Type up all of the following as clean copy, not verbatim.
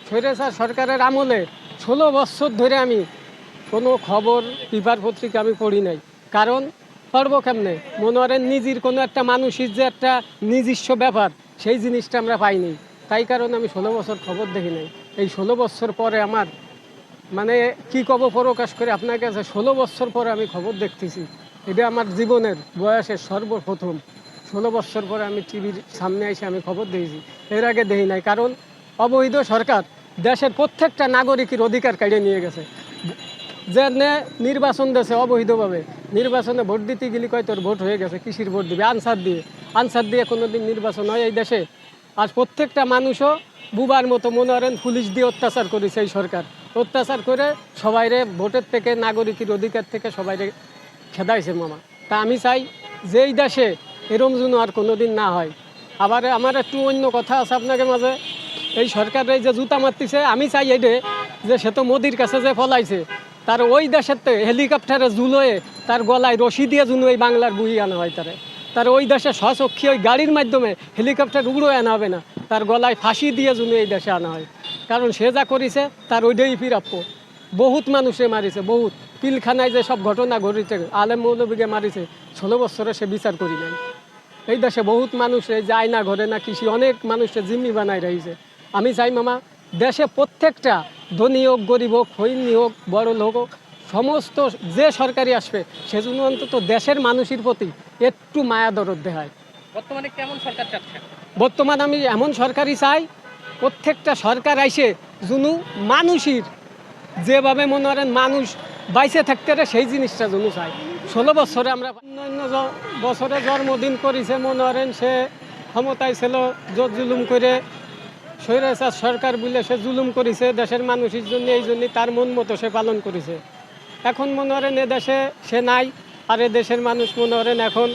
স্বৈরাচার সরকারের আমলে ১৬ বছর ধরে আমি কোনো খবর পেপার পত্রিকা আমি পড়ি নাই। কারণ পড়বো কেমনে? মনে করেন নিজের কোনো একটা মানুষের যে একটা নিজস্ব ব্যাপার, সেই জিনিসটা আমরা পাইনি। তাই কারণ আমি ১৬ বছর খবর দেখি নাই। এই ১৬ বছর পরে আমার মানে কি কব প্রকাশ করে আপনার কাছে, ১৬ বছর পরে আমি খবর দেখতেছি। এটা আমার জীবনের বয়সের সর্বপ্রথম ১৬ বছর পরে আমি টিভির সামনে এসে আমি খবর দিয়েছি। এর আগে দেখি নাই। কারণ অবৈধ সরকার দেশের প্রত্যেকটা নাগরিকের অধিকার কেড়ে নিয়ে গেছে। যে নির্বাচন দেশে অবৈধভাবে নির্বাচনে ভোট দিতে গেলে কয় তোর ভোট হয়ে গেছে, কৃষির ভোট দিবে আনসার দিয়ে কোনো দিন নির্বাচন হয় এই দেশে? আর প্রত্যেকটা মানুষও বুবার মতো মনে করেন পুলিশ দিয়ে অত্যাচার করেছে এই সরকার। অত্যাচার করে সবাইরে ভোটের থেকে নাগরিকের অধিকার থেকে সবাইরে খেদাইছে মামা। তা আমি চাই যে এই দেশে এরম যেন আর কোনো দিন না হয়। আবার আমার একটু অন্য কথা আছে আপনাকে মাঝে, এই সরকার এই যে জুতা মারতেছে, আমি চাই এইটে যে সে তো মোদির কাছে যে ফলাইছে, তার ওই দেশের তো হেলিকপ্টারে জুলোয়ে তার গলায় রশি দিয়ে জুনো এই বাংলার বুঝিয়ে আনা হয়। তার ওই দেশে স্বচক্ষে ওই গাড়ির মাধ্যমে হেলিকপ্টার উড়ো আনা হবে না, তার গলায় ফাঁসি দিয়ে জুনো এই দেশে আনা হয়। কারণ সে যা করেছে তার ওইটাই প্রাপ্য। বহুত মানুষে মারিছে, বহুত পিলখানায় যে সব ঘটনা ঘটেছে, আলেম মৌলবীকে মারিছে, ১৬ বছরে সে বিচার করি নাই। এই দেশে বহুত মানুষে যায় না, ঘরে না কৃষি, অনেক মানুষে জিম্মি বানায় রয়েছে। আমি চাই মামা দেশে প্রত্যেকটা ধনী হোক, গরিব হোক, ফৈনি হোক, বড় লোক হোক, সমস্ত যে সরকারি আসবে সেজন্য অন্তত দেশের মানুষের প্রতি একটু মায়া দরদ দেখায়। বর্তমানে কেমন সরকার চাচ্ছেন? বর্তমান আমি এমন সরকারই চাই, প্রত্যেকটা সরকার আইসে জুনু মানুষের যেভাবে মনে করেন মানুষ বাইসে থাকতে পারে সেই জিনিসটা জন্য চাই। ১৬ বছরে আমরা অন্য বছরে জন্মদিন করেছে, মনে করেন সে ক্ষমতায় ছিল, জোর জুলুম করে স্বৈরাচার সরকার বলে সে জুলুম করেছে দেশের মানুষের জন্য, এই জন্যই তার মন মতো সে পালন করেছে। এখন মনে করেন এ দেশে সে নাই, আর এ দেশের মানুষ মনে করেন এখন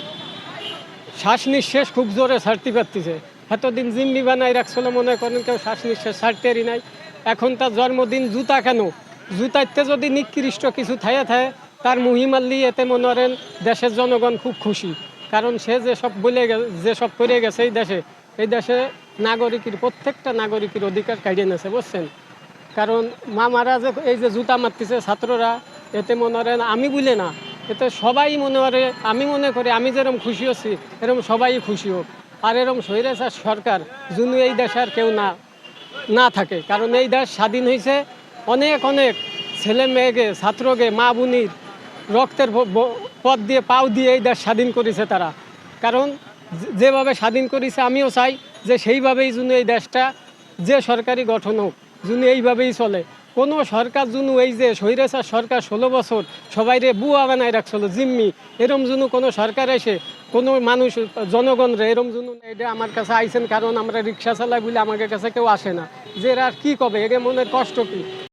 শ্বাস নিঃশ্বাস খুব জোরে ছাড়তে পারতেছে। এতদিন জিম্মি বানাই রাখছিল, মনে করেন কেউ শ্বাস নিঃশ্বাস ছাড়তেই নাই। এখন তার জন্মদিন জুতা কেন, জুতাইতে যদি নিকৃষ্ট কিছু থাকে তার মহিমাল্লি, এতে মনে করেন দেশের জনগণ খুব খুশি। কারণ সে যেসব বলে যেসব করে গেছে এই দেশে নাগরিকের প্রত্যেকটা নাগরিকের অধিকার কাটিয়ে নিয়েছে, বুঝছেন? কারণ মামারা যে এই যে জুতা মারতেছে ছাত্ররা, এতে মনে করেন আমি বলে না, এতে সবাই মনে করে, আমি মনে করি আমি যেরকম খুশি হচ্ছি এরকম সবাই খুশি হোক। আর এরকম স্বৈরাচার সরকার যেন এই দেশে আর কেউ না থাকে। কারণ এই দেশ স্বাধীন হয়েছে অনেক অনেক ছেলে মেয়েকে, ছাত্রকে, মা বোনির রক্তের পথ দিয়ে পাও দিয়ে এই দেশ স্বাধীন করেছে তারা। কারণ যেভাবে স্বাধীন করেছে আমিও চাই যে সেইভাবেই যেন এই দেশটা, যে সরকারি গঠন হোক যেন এইভাবেই চলে। কোনো সরকার যেন এই যে স্বৈরাচার সরকার ১৬ বছর সবাইরে বুয়া বানায় রাখছিল জিম্মি, এরম যেন কোনো সরকার এসে কোনো মানুষ জনগণরে এরম যেন, এটা আমার কাছে আইসেন কারণ আমরা রিক্সা চালাই বলে আমাদের কাছে কেউ আসে না, যে এরা আর কী কবে, এর মনের কষ্ট কী।